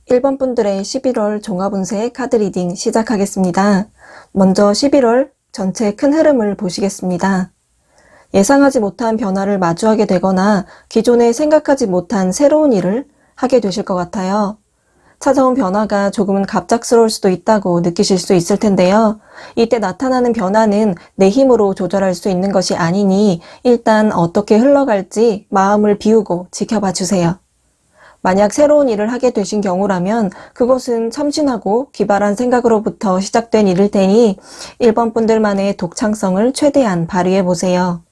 1번 분들의 11월 종합운세 카드 리딩 시작하겠습니다. 먼저 11월 전체 큰 흐름을 보시겠습니다. 예상하지 못한 변화를 마주하게 되거나 기존에 생각하지 못한 새로운 일을 하게 되실 것 같아요. 찾아온 변화가 조금은 갑작스러울 수도 있다고 느끼실 수 있을 텐데요. 이때 나타나는 변화는 내 힘으로 조절할 수 있는 것이 아니니 일단 어떻게 흘러갈지 마음을 비우고 지켜봐 주세요. 만약 새로운 일을 하게 되신 경우라면 그것은 참신하고 기발한 생각으로부터 시작된 일일 테니 1번 분들만의 독창성을 최대한 발휘해 보세요.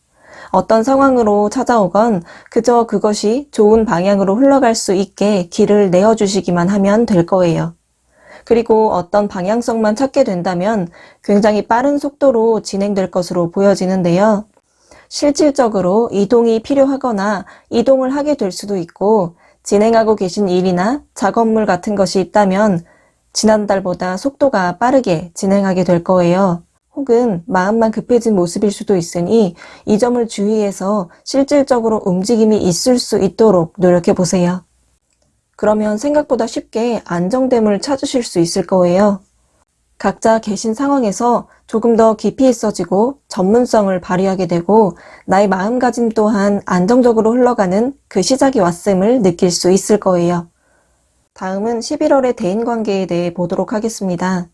어떤 상황으로 찾아오건 그저 그것이 좋은 방향으로 흘러갈 수 있게 길을 내어주시기만 하면 될 거예요. 그리고 어떤 방향성만 찾게 된다면 굉장히 빠른 속도로 진행될 것으로 보여지는데요. 실질적으로 이동이 필요하거나 이동을 하게 될 수도 있고 진행하고 계신 일이나 작업물 같은 것이 있다면 지난달보다 속도가 빠르게 진행하게 될 거예요. 혹은 마음만 급해진 모습일 수도 있으니 이 점을 주의해서 실질적으로 움직임이 있을 수 있도록 노력해 보세요. 그러면 생각보다 쉽게 안정됨을 찾으실 수 있을 거예요. 각자 계신 상황에서 조금 더 깊이 있어지고 전문성을 발휘하게 되고 나의 마음가짐 또한 안정적으로 흘러가는 그 시작이 왔음을 느낄 수 있을 거예요. 다음은 11월의 대인관계에 대해 보도록 하겠습니다.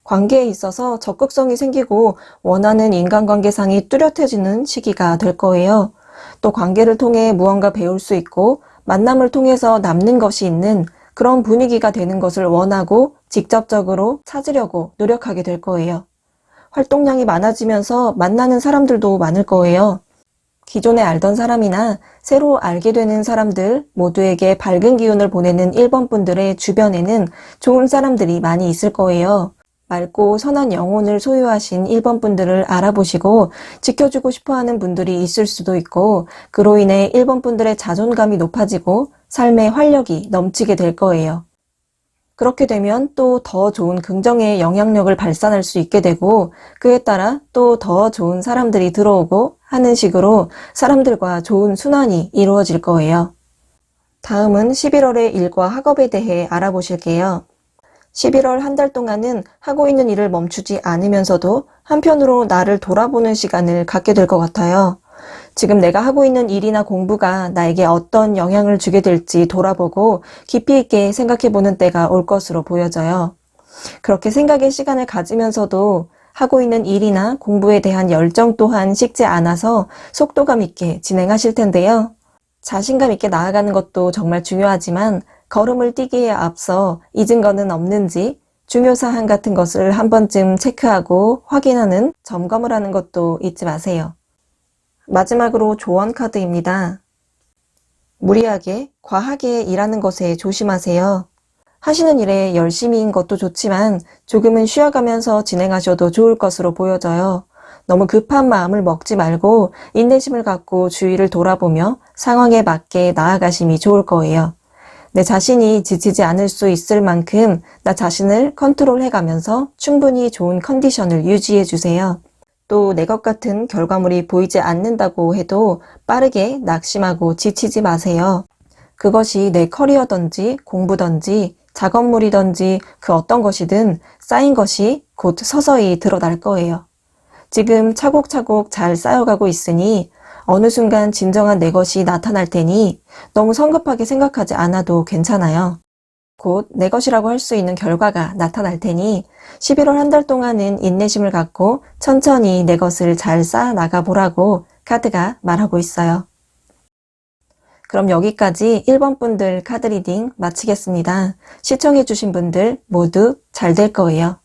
관계에 있어서 적극성이 생기고 원하는 인간관계상이 뚜렷해지는 시기가 될 거예요. 또 관계를 통해 무언가 배울 수 있고 만남을 통해서 남는 것이 있는 그런 분위기가 되는 것을 원하고 직접적으로 찾으려고 노력하게 될 거예요. 활동량이 많아지면서 만나는 사람들도 많을 거예요. 기존에 알던 사람이나 새로 알게 되는 사람들 모두에게 밝은 기운을 보내는 1번 분들의 주변에는 좋은 사람들이 많이 있을 거예요. 맑고 선한 영혼을 소유하신 1번 분들을 알아보시고 지켜주고 싶어하는 분들이 있을 수도 있고 그로 인해 1번 분들의 자존감이 높아지고 삶의 활력이 넘치게 될 거예요. 그렇게 되면 또 더 좋은 긍정의 영향력을 발산할 수 있게 되고 그에 따라 또 더 좋은 사람들이 들어오고 하는 식으로 사람들과 좋은 순환이 이루어질 거예요. 다음은 11월의 일과 학업에 대해 알아보실게요. 11월 한 달 동안은 하고 있는 일을 멈추지 않으면서도 한편으로 나를 돌아보는 시간을 갖게 될 것 같아요. 지금 내가 하고 있는 일이나 공부가 나에게 어떤 영향을 주게 될지 돌아보고 깊이 있게 생각해보는 때가 올 것으로 보여져요. 그렇게 생각의 시간을 가지면서도 하고 있는 일이나 공부에 대한 열정 또한 식지 않아서 속도감 있게 진행하실 텐데요. 자신감 있게 나아가는 것도 정말 중요하지만 걸음을 뛰기에 앞서 잊은 거는 없는지 중요사항 같은 것을 한 번쯤 체크하고 확인하는 점검을 하는 것도 잊지 마세요. 마지막으로 조언 카드입니다. 무리하게, 과하게 일하는 것에 조심하세요. 하시는 일에 열심히인 것도 좋지만 조금은 쉬어가면서 진행하셔도 좋을 것으로 보여져요. 너무 급한 마음을 먹지 말고 인내심을 갖고 주위를 돌아보며 상황에 맞게 나아가심이 좋을 거예요. 내 자신이 지치지 않을 수 있을 만큼 나 자신을 컨트롤해가면서 충분히 좋은 컨디션을 유지해 주세요. 또 내 것 같은 결과물이 보이지 않는다고 해도 빠르게 낙심하고 지치지 마세요. 그것이 내 커리어든지 공부든지 작업물이든지 그 어떤 것이든 쌓인 것이 곧 서서히 드러날 거예요. 지금 차곡차곡 잘 쌓여가고 있으니 어느 순간 진정한 내 것이 나타날 테니 너무 성급하게 생각하지 않아도 괜찮아요. 곧 내 것이라고 할 수 있는 결과가 나타날 테니 11월 한 달 동안은 인내심을 갖고 천천히 내 것을 잘 쌓아 나가 보라고 카드가 말하고 있어요. 그럼 여기까지 1번 분들 카드 리딩 마치겠습니다. 시청해주신 분들 모두 잘 될 거예요.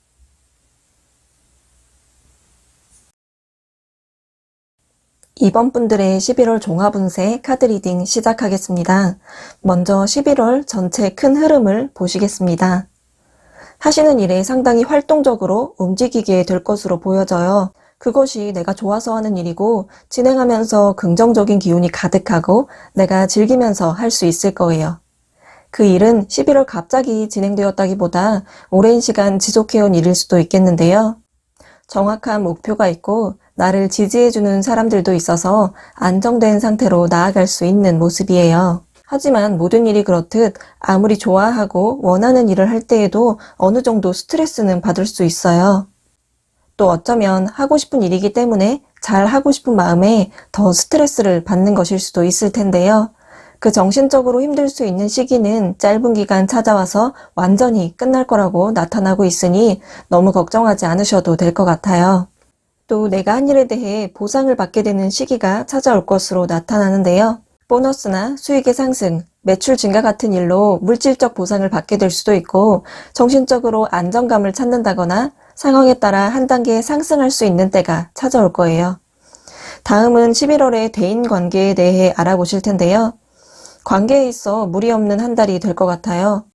2번 분들의 11월 종합운세 카드 리딩 시작하겠습니다. 먼저 11월 전체 큰 흐름을 보시겠습니다. 하시는 일에 상당히 활동적으로 움직이게 될 것으로 보여져요. 그것이 내가 좋아서 하는 일이고 진행하면서 긍정적인 기운이 가득하고 내가 즐기면서 할 수 있을 거예요. 그 일은 11월 갑자기 진행되었다기보다 오랜 시간 지속해온 일일 수도 있겠는데요. 정확한 목표가 있고 나를 지지해주는 사람들도 있어서 안정된 상태로 나아갈 수 있는 모습이에요. 하지만 모든 일이 그렇듯 아무리 좋아하고 원하는 일을 할 때에도 어느 정도 스트레스는 받을 수 있어요. 또 어쩌면 하고 싶은 일이기 때문에 잘 하고 싶은 마음에 더 스트레스를 받는 것일 수도 있을 텐데요. 그 정신적으로 힘들 수 있는 시기는 짧은 기간 찾아와서 완전히 끝날 거라고 나타나고 있으니 너무 걱정하지 않으셔도 될 것 같아요. 또 내가 한 일에 대해 보상을 받게 되는 시기가 찾아올 것으로 나타나는데요. 보너스나 수익의 상승, 매출 증가 같은 일로 물질적 보상을 받게 될 수도 있고 정신적으로 안정감을 찾는다거나 상황에 따라 한 단계 상승할 수 있는 때가 찾아올 거예요. 다음은 11월의 대인 관계에 대해 알아보실 텐데요. 관계에 있어 무리 없는 한 달이 될 것 같아요.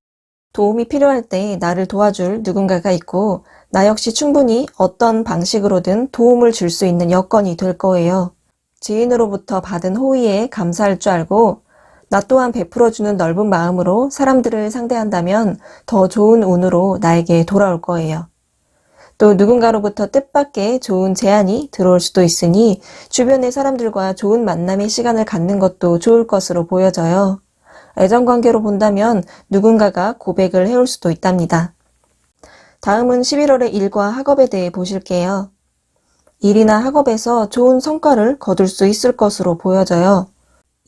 도움이 필요할 때 나를 도와줄 누군가가 있고 나 역시 충분히 어떤 방식으로든 도움을 줄 수 있는 여건이 될 거예요. 지인으로부터 받은 호의에 감사할 줄 알고 나 또한 베풀어주는 넓은 마음으로 사람들을 상대한다면 더 좋은 운으로 나에게 돌아올 거예요. 또 누군가로부터 뜻밖의 좋은 제안이 들어올 수도 있으니 주변의 사람들과 좋은 만남의 시간을 갖는 것도 좋을 것으로 보여져요. 애정관계로 본다면 누군가가 고백을 해올 수도 있답니다. 다음은 11월의 일과 학업에 대해 보실게요. 일이나 학업에서 좋은 성과를 거둘 수 있을 것으로 보여져요.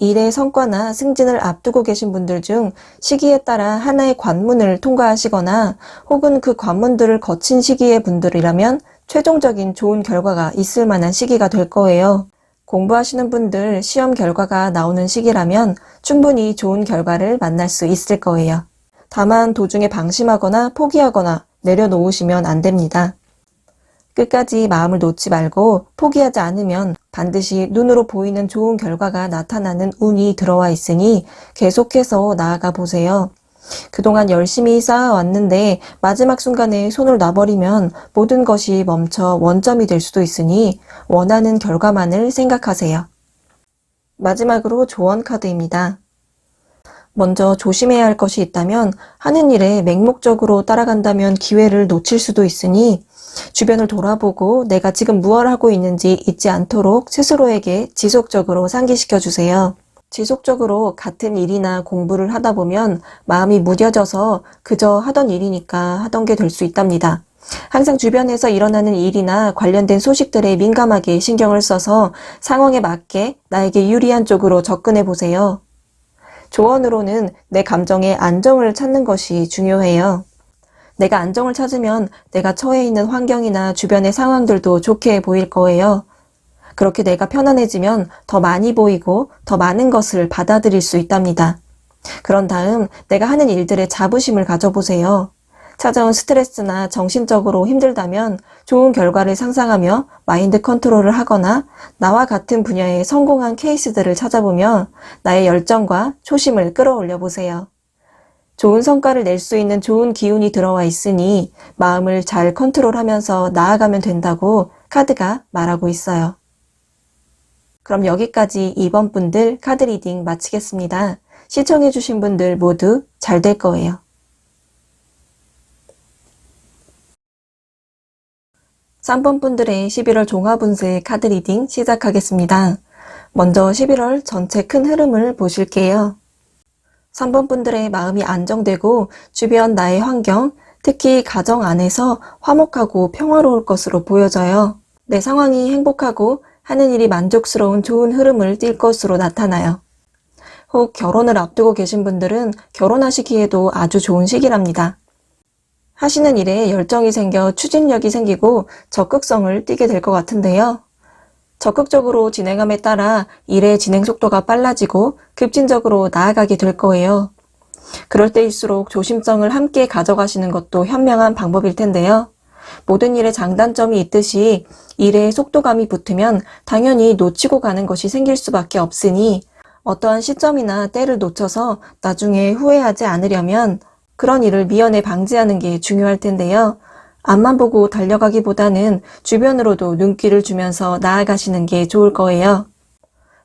일의 성과나 승진을 앞두고 계신 분들 중 시기에 따라 하나의 관문을 통과하시거나 혹은 그 관문들을 거친 시기의 분들이라면 최종적인 좋은 결과가 있을 만한 시기가 될 거예요. 공부하시는 분들 시험 결과가 나오는 시기라면 충분히 좋은 결과를 만날 수 있을 거예요. 다만 도중에 방심하거나 포기하거나 내려놓으시면 안 됩니다. 끝까지 마음을 놓지 말고 포기하지 않으면 반드시 눈으로 보이는 좋은 결과가 나타나는 운이 들어와 있으니 계속해서 나아가 보세요. 그동안 열심히 쌓아왔는데 마지막 순간에 손을 놔버리면 모든 것이 멈춰 원점이 될 수도 있으니 원하는 결과만을 생각하세요. 마지막으로 조언 카드입니다. 먼저 조심해야 할 것이 있다면 하는 일에 맹목적으로 따라간다면 기회를 놓칠 수도 있으니 주변을 돌아보고 내가 지금 무엇을 하고 있는지 잊지 않도록 스스로에게 지속적으로 상기시켜 주세요. 지속적으로 같은 일이나 공부를 하다 보면 마음이 무뎌져서 그저 하던 일이니까 하던 게 될 수 있답니다. 항상 주변에서 일어나는 일이나 관련된 소식들에 민감하게 신경을 써서 상황에 맞게 나에게 유리한 쪽으로 접근해 보세요. 조언으로는 내 감정의 안정을 찾는 것이 중요해요. 내가 안정을 찾으면 내가 처해 있는 환경이나 주변의 상황들도 좋게 보일 거예요. 그렇게 내가 편안해지면 더 많이 보이고 더 많은 것을 받아들일 수 있답니다. 그런 다음 내가 하는 일들에 자부심을 가져보세요. 찾아온 스트레스나 정신적으로 힘들다면 좋은 결과를 상상하며 마인드 컨트롤을 하거나 나와 같은 분야의 성공한 케이스들을 찾아보며 나의 열정과 초심을 끌어올려 보세요. 좋은 성과를 낼 수 있는 좋은 기운이 들어와 있으니 마음을 잘 컨트롤하면서 나아가면 된다고 카드가 말하고 있어요. 그럼 여기까지 2번 분들 카드 리딩 마치겠습니다. 시청해주신 분들 모두 잘 될 거예요. 3번 분들의 11월 종합운세 카드 리딩 시작하겠습니다. 먼저 11월 전체 큰 흐름을 보실게요. 3번 분들의 마음이 안정되고 주변 나의 환경, 특히 가정 안에서 화목하고 평화로울 것으로 보여져요. 내 상황이 행복하고 하는 일이 만족스러운 좋은 흐름을 띌 것으로 나타나요. 혹 결혼을 앞두고 계신 분들은 결혼하시기에도 아주 좋은 시기랍니다. 하시는 일에 열정이 생겨 추진력이 생기고 적극성을 띠게 될 것 같은데요. 적극적으로 진행함에 따라 일의 진행 속도가 빨라지고 급진적으로 나아가게 될 거예요. 그럴 때일수록 조심성을 함께 가져가시는 것도 현명한 방법일 텐데요. 모든 일에 장단점이 있듯이 일에 속도감이 붙으면 당연히 놓치고 가는 것이 생길 수밖에 없으니 어떠한 시점이나 때를 놓쳐서 나중에 후회하지 않으려면 그런 일을 미연에 방지하는 게 중요할 텐데요. 앞만 보고 달려가기보다는 주변으로도 눈길을 주면서 나아가시는 게 좋을 거예요.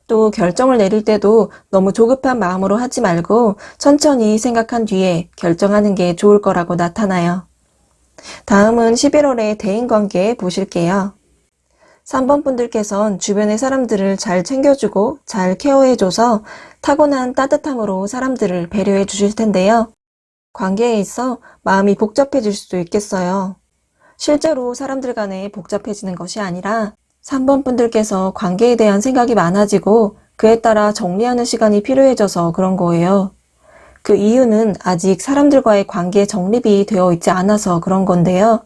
또 결정을 내릴 때도 너무 조급한 마음으로 하지 말고 천천히 생각한 뒤에 결정하는 게 좋을 거라고 나타나요. 다음은 11월의 대인관계 보실게요. 3번 분들께선 주변의 사람들을 잘 챙겨주고 잘 케어해줘서 타고난 따뜻함으로 사람들을 배려해 주실 텐데요. 관계에 있어 마음이 복잡해질 수도 있겠어요. 실제로 사람들 간에 복잡해지는 것이 아니라 3번 분들께서 관계에 대한 생각이 많아지고 그에 따라 정리하는 시간이 필요해져서 그런 거예요. 그 이유는 아직 사람들과의 관계 정립이 되어 있지 않아서 그런 건데요.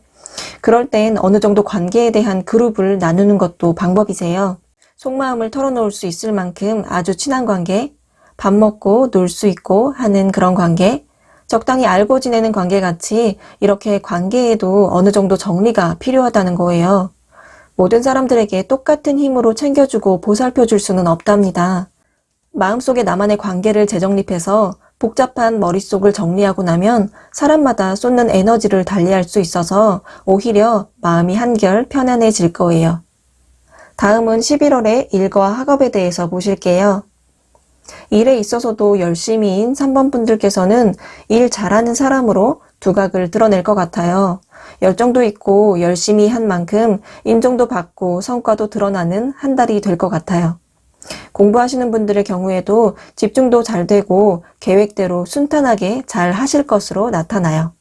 그럴 땐 어느 정도 관계에 대한 그룹을 나누는 것도 방법이세요. 속마음을 털어놓을 수 있을 만큼 아주 친한 관계, 밥 먹고 놀 수 있고 하는 그런 관계, 적당히 알고 지내는 관계같이 이렇게 관계에도 어느 정도 정리가 필요하다는 거예요. 모든 사람들에게 똑같은 힘으로 챙겨주고 보살펴줄 수는 없답니다. 마음속에 나만의 관계를 재정립해서 복잡한 머릿속을 정리하고 나면 사람마다 쏟는 에너지를 달리할 수 있어서 오히려 마음이 한결 편안해질 거예요. 다음은 11월의 일과 학업에 대해서 보실게요. 일에 있어서도 열심히인 3번 분들께서는 일 잘하는 사람으로 두각을 드러낼 것 같아요. 열정도 있고 열심히 한 만큼 인정도 받고 성과도 드러나는 한 달이 될 것 같아요. 공부하시는 분들의 경우에도 집중도 잘 되고 계획대로 순탄하게 잘 하실 것으로 나타나요.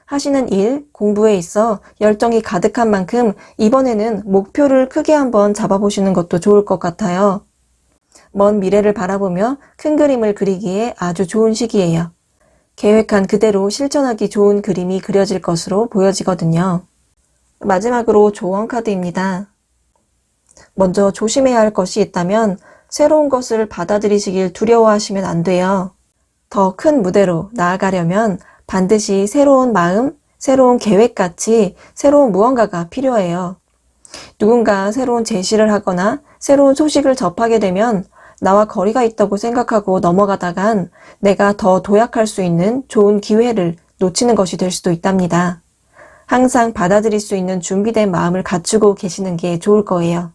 하시는 일, 공부에 있어 열정이 가득한 만큼 이번에는 목표를 크게 한번 잡아보시는 것도 좋을 것 같아요. 먼 미래를 바라보며 큰 그림을 그리기에 아주 좋은 시기예요. 계획한 그대로 실천하기 좋은 그림이 그려질 것으로 보여지거든요. 마지막으로 조언 카드입니다. 먼저 조심해야 할 것이 있다면 새로운 것을 받아들이시길 두려워하시면 안 돼요. 더 큰 무대로 나아가려면 반드시 새로운 마음, 새로운 계획같이 새로운 무언가가 필요해요. 누군가 새로운 제시를 하거나 새로운 소식을 접하게 되면 나와 거리가 있다고 생각하고 넘어가다간 내가 더 도약할 수 있는 좋은 기회를 놓치는 것이 될 수도 있답니다. 항상 받아들일 수 있는 준비된 마음을 갖추고 계시는 게 좋을 거예요.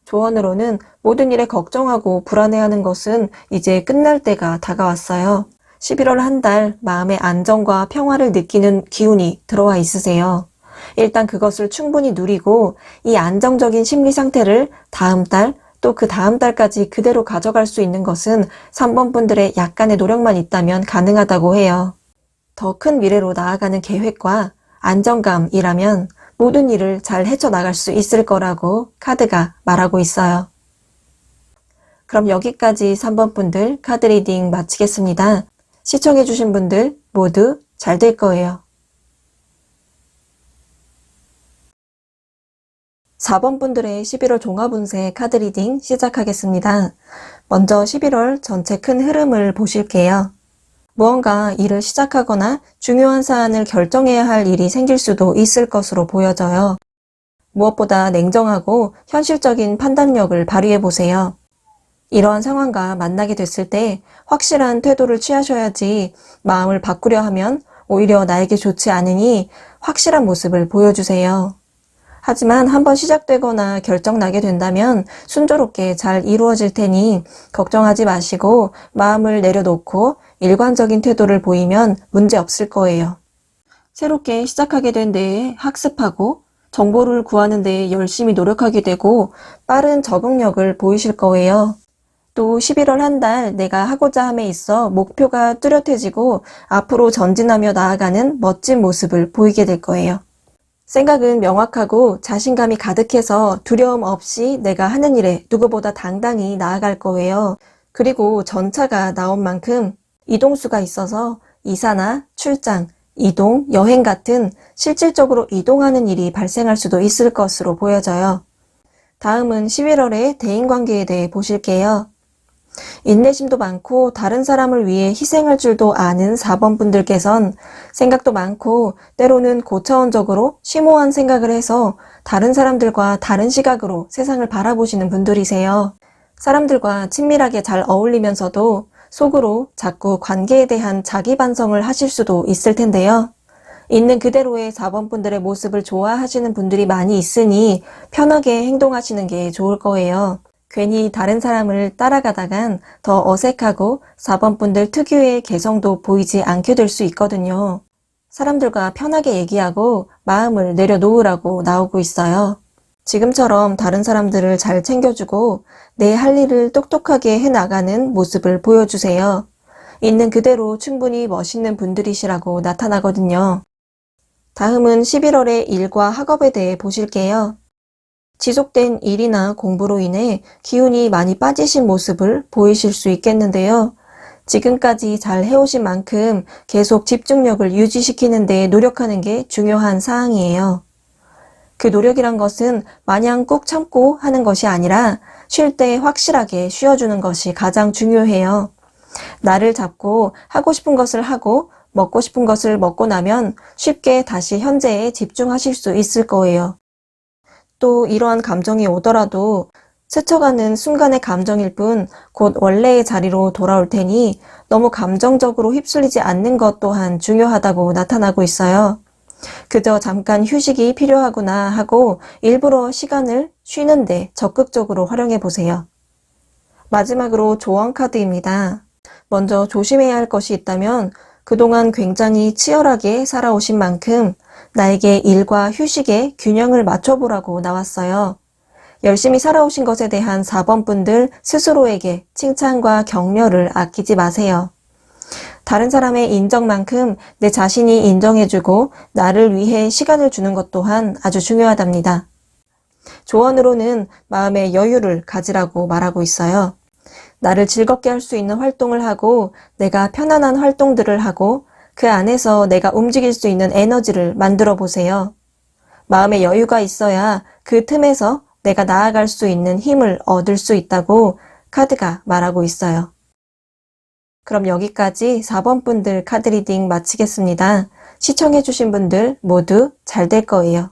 조언으로는 모든 일에 걱정하고 불안해하는 것은 이제 끝날 때가 다가왔어요. 11월 한 달 마음의 안정과 평화를 느끼는 기운이 들어와 있으세요. 일단 그것을 충분히 누리고 이 안정적인 심리 상태를 다음 달, 또 그 다음 달까지 그대로 가져갈 수 있는 것은 3번 분들의 약간의 노력만 있다면 가능하다고 해요. 더 큰 미래로 나아가는 계획과 안정감이라면 모든 일을 잘 헤쳐나갈 수 있을 거라고 카드가 말하고 있어요. 그럼 여기까지 3번 분들 카드 리딩 마치겠습니다. 시청해주신 분들 모두 잘 될 거예요. 4번 분들의 11월 종합운세 카드 리딩 시작하겠습니다. 먼저 11월 전체 큰 흐름을 보실게요. 무언가 일을 시작하거나 중요한 사안을 결정해야 할 일이 생길 수도 있을 것으로 보여져요. 무엇보다 냉정하고 현실적인 판단력을 발휘해보세요. 이러한 상황과 만나게 됐을 때 확실한 태도를 취하셔야지 마음을 바꾸려 하면 오히려 나에게 좋지 않으니 확실한 모습을 보여주세요. 하지만 한번 시작되거나 결정나게 된다면 순조롭게 잘 이루어질 테니 걱정하지 마시고 마음을 내려놓고 일관적인 태도를 보이면 문제 없을 거예요. 새롭게 시작하게 된 데에 학습하고 정보를 구하는 데에 열심히 노력하게 되고 빠른 적응력을 보이실 거예요. 또 11월 한 달 내가 하고자 함에 있어 목표가 뚜렷해지고 앞으로 전진하며 나아가는 멋진 모습을 보이게 될 거예요. 생각은 명확하고 자신감이 가득해서 두려움 없이 내가 하는 일에 누구보다 당당히 나아갈 거예요. 그리고 전차가 나온 만큼 이동수가 있어서 이사나 출장, 이동, 여행 같은 실질적으로 이동하는 일이 발생할 수도 있을 것으로 보여져요. 다음은 11월의 대인관계에 대해 보실게요. 인내심도 많고 다른 사람을 위해 희생할 줄도 아는 4번 분들께선 생각도 많고 때로는 고차원적으로 심오한 생각을 해서 다른 사람들과 다른 시각으로 세상을 바라보시는 분들이세요. 사람들과 친밀하게 잘 어울리면서도 속으로 자꾸 관계에 대한 자기 반성을 하실 수도 있을 텐데요. 있는 그대로의 4번 분들의 모습을 좋아하시는 분들이 많이 있으니 편하게 행동하시는 게 좋을 거예요. 괜히 다른 사람을 따라가다간 더 어색하고 4번 분들 특유의 개성도 보이지 않게 될 수 있거든요. 사람들과 편하게 얘기하고 마음을 내려놓으라고 나오고 있어요. 지금처럼 다른 사람들을 잘 챙겨주고 내 할 일을 똑똑하게 해나가는 모습을 보여주세요. 있는 그대로 충분히 멋있는 분들이시라고 나타나거든요. 다음은 11월의 일과 학업에 대해 보실게요. 지속된 일이나 공부로 인해 기운이 많이 빠지신 모습을 보이실 수 있겠는데요. 지금까지 잘 해오신 만큼 계속 집중력을 유지시키는 데 노력하는 게 중요한 사항이에요. 그 노력이란 것은 마냥 꾹 참고 하는 것이 아니라 쉴 때 확실하게 쉬어주는 것이 가장 중요해요. 나를 잡고 하고 싶은 것을 하고 먹고 싶은 것을 먹고 나면 쉽게 다시 현재에 집중하실 수 있을 거예요. 또 이러한 감정이 오더라도 스쳐가는 순간의 감정일 뿐 곧 원래의 자리로 돌아올 테니 너무 감정적으로 휩쓸리지 않는 것 또한 중요하다고 나타나고 있어요. 그저 잠깐 휴식이 필요하구나 하고 일부러 시간을 쉬는데 적극적으로 활용해 보세요. 마지막으로 조언 카드입니다. 먼저 조심해야 할 것이 있다면 그동안 굉장히 치열하게 살아오신 만큼 나에게 일과 휴식의 균형을 맞춰보라고 나왔어요. 열심히 살아오신 것에 대한 4번 분들 스스로에게 칭찬과 격려를 아끼지 마세요. 다른 사람의 인정만큼 내 자신이 인정해주고 나를 위해 시간을 주는 것 또한 아주 중요하답니다. 조언으로는 마음의 여유를 가지라고 말하고 있어요. 나를 즐겁게 할 수 있는 활동을 하고 내가 편안한 활동들을 하고 그 안에서 내가 움직일 수 있는 에너지를 만들어 보세요. 마음의 여유가 있어야 그 틈에서 내가 나아갈 수 있는 힘을 얻을 수 있다고 카드가 말하고 있어요. 그럼 여기까지 4번 분들 카드 리딩 마치겠습니다. 시청해주신 분들 모두 잘 될 거예요.